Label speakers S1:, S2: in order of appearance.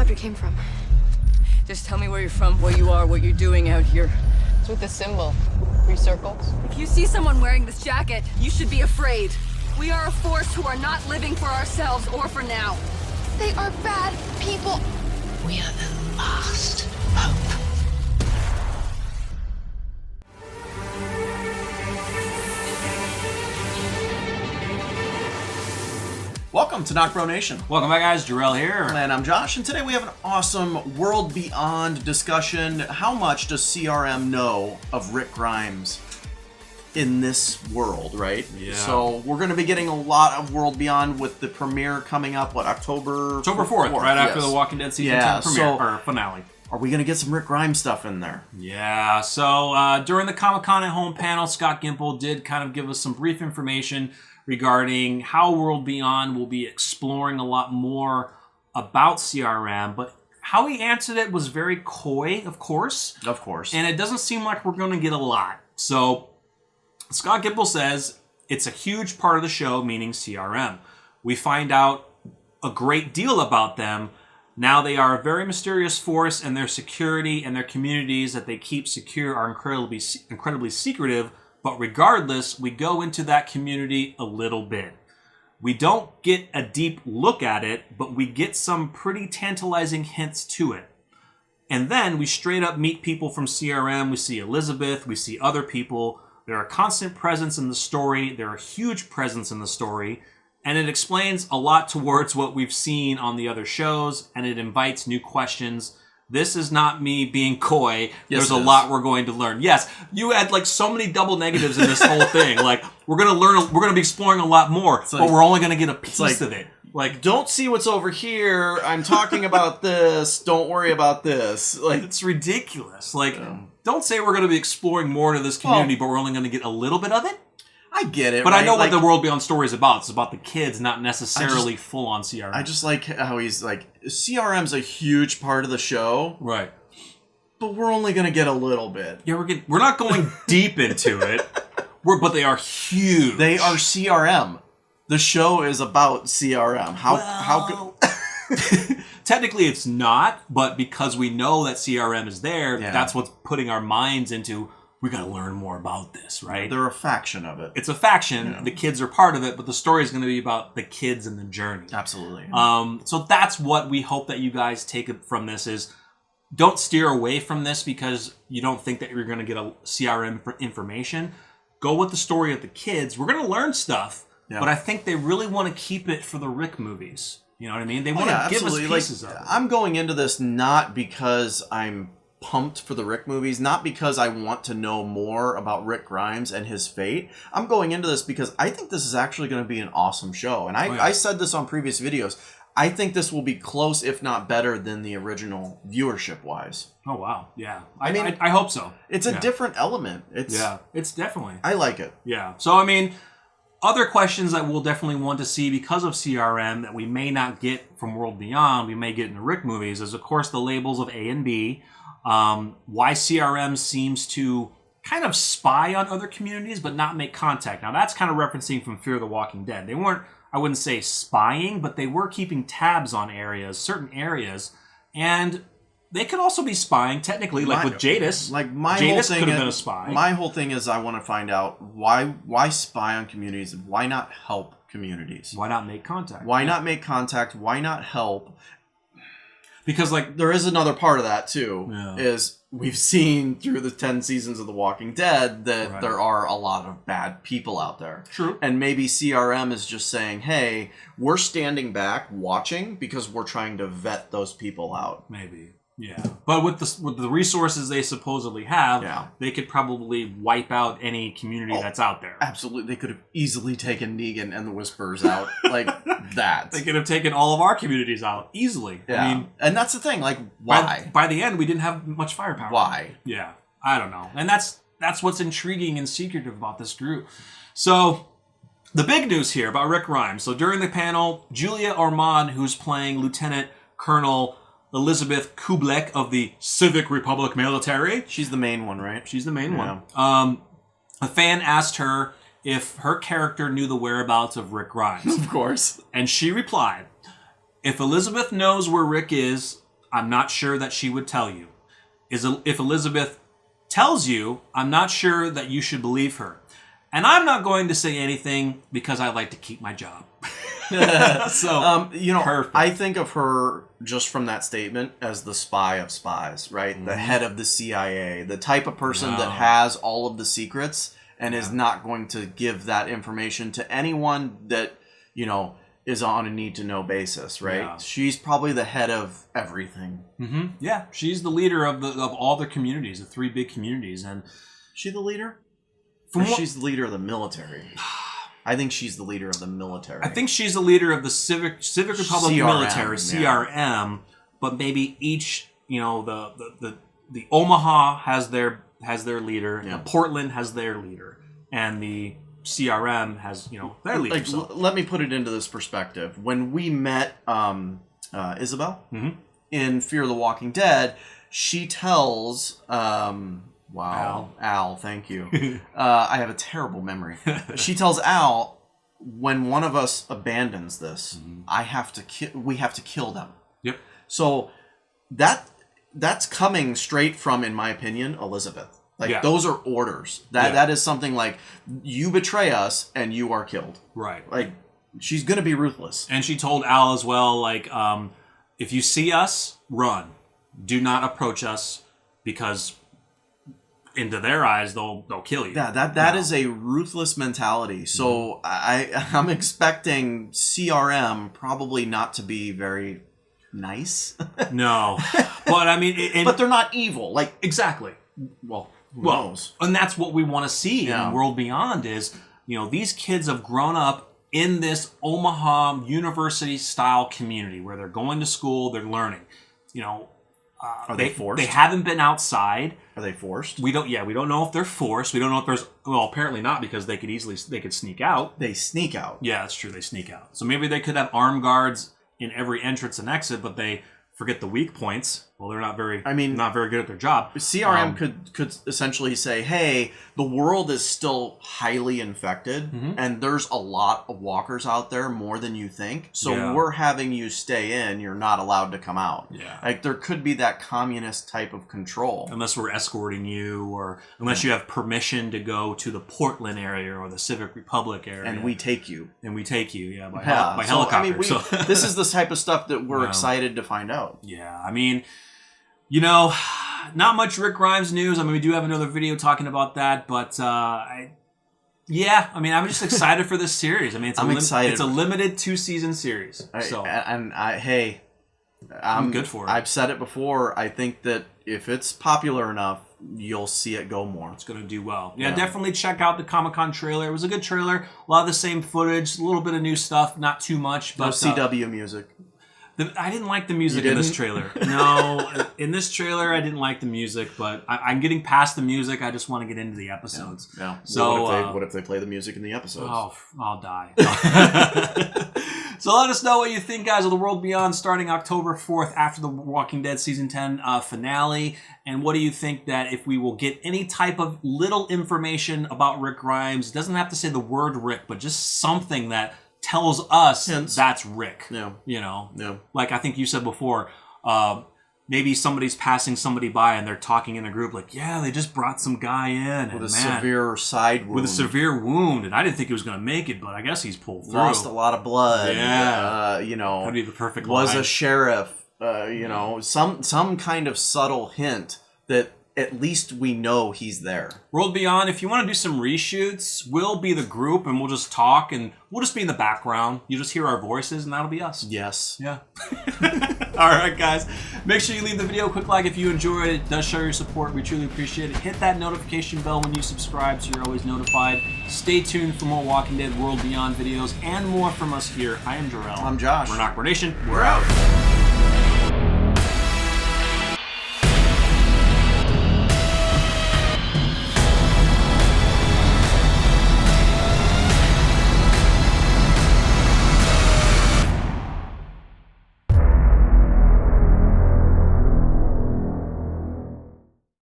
S1: helicopter came from.
S2: Just tell me where you're from, where you are, what you're doing out here.
S3: It's with the symbol. 3 circles.
S2: If you see someone wearing this jacket, you should be afraid. We are a force who are not living for ourselves or for now.
S1: They are bad people.
S3: We are the last hope.
S4: Welcome to NocBro Nation.
S5: Welcome back, guys. Jarrell here.
S4: And I'm Josh, and today we have an awesome World Beyond discussion. How much does CRM know of Rick Grimes in this world, right?
S5: Yeah.
S4: So we're going to be getting a lot of World Beyond with the premiere coming up, October
S5: 4th, right after the Walking Dead season 10 premiere, or finale.
S4: Are we going to get some Rick Grimes stuff in there?
S5: Yeah, so during the Comic-Con at Home panel, Scott Gimple did kind of give us some brief information regarding how World Beyond will be exploring a lot more about CRM, but how he answered it was very coy, of course.
S4: Of course.
S5: And it doesn't seem like we're going to get a lot. So Scott Gimple says it's a huge part of the show, meaning CRM. We find out a great deal about them. Now they are a very mysterious force, and their security and their communities that they keep secure are incredibly secretive. But regardless, we go into that community a little bit. We don't get a deep look at it, but we get some pretty tantalizing hints to it. And then we straight up meet people from CRM. We see Elizabeth, we see other people. They're a constant presence in the story. They're a huge presence in the story. And it explains a lot towards what we've seen on the other shows, and it invites new questions. This is not me being coy.
S4: Yes,
S5: There's a lot we're going to learn. Yes, you had like so many double negatives in this whole thing. Like we're going to be exploring a lot more, but we're only going to get a piece of it. Like,
S4: don't see what's over here. I'm talking about this. Don't worry about this. Like,
S5: it's ridiculous. Like, don't say we're going to be exploring more into this community, but we're only going to get a little bit of it.
S4: I get it,
S5: but
S4: right?
S5: I know what the World Beyond story is about. It's about the kids, not necessarily full-on CRM.
S4: I just like how he's like, CRM's a huge part of the show.
S5: Right.
S4: But we're only going to get a little bit.
S5: Yeah, we're not going deep into it. But they are huge.
S4: They are CRM. The show is about CRM. How
S5: Technically it's not, but because we know that CRM is there, that's what's putting our minds into, we got to learn more about this, right?
S4: They're a faction of it.
S5: It's a faction. Yeah. The kids are part of it, but the story is going to be about the kids and the journey.
S4: Absolutely.
S5: So that's what we hope that you guys take from this is, don't steer away from this because you don't think that you're going to get a CRM information. Go with the story of the kids. We're going to learn stuff, but I think they really want to keep it for the Rick movies. You know what I mean? They want to give us pieces of it.
S4: I'm going into this not because I'm pumped for the Rick movies, not because I want to know more about Rick Grimes and his fate. I'm going into this because I think this is actually going to be an awesome show. And I said this on previous videos. I think this will be close, if not better, than the original viewership-wise.
S5: Oh, wow. Yeah. I mean, I hope so.
S4: It's a different element.
S5: It's definitely.
S4: I like it.
S5: Yeah. So, I mean, other questions that we'll definitely want to see because of CRM that we may not get from World Beyond, we may get in the Rick movies, is, of course, the labels of A and B. Why CRM seems to kind of spy on other communities but not make contact. Now that's kind of referencing from Fear the Walking Dead. They weren't, I wouldn't say spying, but they were keeping tabs on certain areas, and they could also be spying technically, like with Jadis.
S4: Like
S5: Jadis could have been a spy.
S4: My whole thing is I want to find out why spy on communities and why not help communities?
S5: Why not make contact?
S4: Why not make contact? Why not help?
S5: Because, like,
S4: there is another part of that, too, is we've seen through the 10 seasons of The Walking Dead that there are a lot of bad people out there.
S5: True.
S4: And maybe CRM is just saying, hey, we're standing back watching because we're trying to vet those people out.
S5: Maybe. Yeah. But with the resources they supposedly have, they could probably wipe out any community that's out there.
S4: Absolutely. They could have easily taken Negan and the Whisperers out like that.
S5: They could have taken all of our communities out easily.
S4: Yeah.
S5: I mean,
S4: and that's the thing. Like, why?
S5: By the end, we didn't have much firepower.
S4: Why?
S5: Yeah. I don't know. And that's what's intriguing and secretive about this group. So, the big news here about Rick Grimes. So, during the panel, Julia Ormond, who's playing Lieutenant Colonel Elizabeth Kublek of the Civic Republic Military.
S4: She's the main one, right?
S5: She's the main one. A fan asked her if her character knew the whereabouts of Rick Grimes.
S4: Of course.
S5: And she replied, if Elizabeth knows where Rick is, I'm not sure that she would tell you. If Elizabeth tells you, I'm not sure that you should believe her. And I'm not going to say anything because I like to keep my job. So, perfect.
S4: I think of her just from that statement as the spy of spies, right? The head of the CIA, the type of person that has all of the secrets and is not going to give that information to anyone that, is on a need-to-know basis, right? Yeah. She's probably the head of everything.
S5: Mm-hmm. Yeah, she's the leader of all the communities, the 3 big communities. And
S4: she the leader? She's the leader of the military. I think she's the leader of the military.
S5: I think she's the leader of the Civic Republic
S4: CRM,
S5: military, CRM. But maybe each, the Omaha has their leader, the Portland has their leader, and the CRM has their leader.
S4: Let me put it into this perspective. When we met Isabel in Fear the Walking Dead, she tells. Al, thank you. I have a terrible memory. She tells Al, when one of us abandons this, we have to kill them.
S5: Yep.
S4: So that's coming straight from, in my opinion, Elizabeth. Those are orders. That is something like, you betray us and you are killed.
S5: Right.
S4: Like, she's gonna be ruthless.
S5: And she told Al as well, if you see us, run. Do not approach us, because into their eyes, they'll kill you.
S4: Yeah, that is a ruthless mentality. So I'm expecting CRM probably not to be very nice.
S5: No, but I mean,
S4: but they're not evil. Like,
S5: exactly.
S4: Who knows?
S5: And that's what we want to see in World Beyond is, these kids have grown up in this Omaha university-style community where they're going to school, they're learning.
S4: Are they forced?
S5: They haven't been outside.
S4: Are they forced?
S5: We don't know if they're forced. We don't know if there's... Well, apparently not, because they could sneak out.
S4: They sneak out.
S5: Yeah, that's true. They sneak out. So maybe they could have armed guards in every entrance and exit, but they forget the weak points. Well, they're not very good at their job.
S4: CRM could essentially say, hey, the world is still highly infected, and there's a lot of walkers out there, more than you think. So we're having you stay in. You're not allowed to come out.
S5: Yeah.
S4: Like, there could be that communist type of control.
S5: Unless we're escorting you, or unless you have permission to go to the Portland area or the Civic Republic area.
S4: And we take you.
S5: By helicopter.
S4: I mean, this is the type of stuff that we're excited to find out.
S5: Yeah, I mean... not much Rick Grimes news. I mean, we do have another video talking about that, but I'm just excited for this series. I mean,
S4: excited.
S5: It's a limited 2-season series. I'm good for it.
S4: I've said it before. I think that if it's popular enough, you'll see it go more.
S5: It's going to do well. Yeah, definitely check out the Comic-Con trailer. It was a good trailer. A lot of the same footage, a little bit of new stuff, not too much. But
S4: no CW music.
S5: I didn't like the music in this trailer. No, in this trailer, I didn't like the music, but I'm getting past the music. I just want to get into the episodes.
S4: Yeah.
S5: So
S4: what if they play the music in the episodes?
S5: Oh, I'll die. So let us know what you think, guys, of The World Beyond starting October 4th after the Walking Dead Season 10 finale. And what do you think that if we will get any type of little information about Rick Grimes, it doesn't have to say the word Rick, but just something that tells us that's Rick.
S4: Yeah.
S5: Yeah. Like I think you said before, maybe somebody's passing somebody by and they're talking in a group like, yeah, they just brought some guy in.
S4: With a severe side wound.
S5: With a severe wound. And I didn't think he was going to make it, but I guess he's pulled through.
S4: Lost a lot of blood.
S5: Yeah. That'd be the perfect line.
S4: Was a sheriff. Some kind of subtle hint that at least we know he's there.
S5: World Beyond, if you want to do some reshoots, we'll be the group and we'll just talk and we'll just be in the background. You just hear our voices and that'll be us.
S4: Yes.
S5: Yeah. All right, guys. Make sure you leave the video a quick like if you enjoyed it. It does show your support. We truly appreciate it. Hit that notification bell when you subscribe so you're always notified. Stay tuned for more Walking Dead World Beyond videos and more from us here. I am Jarrell.
S4: I'm Josh.
S5: We're NocBro Nation.
S4: We're out.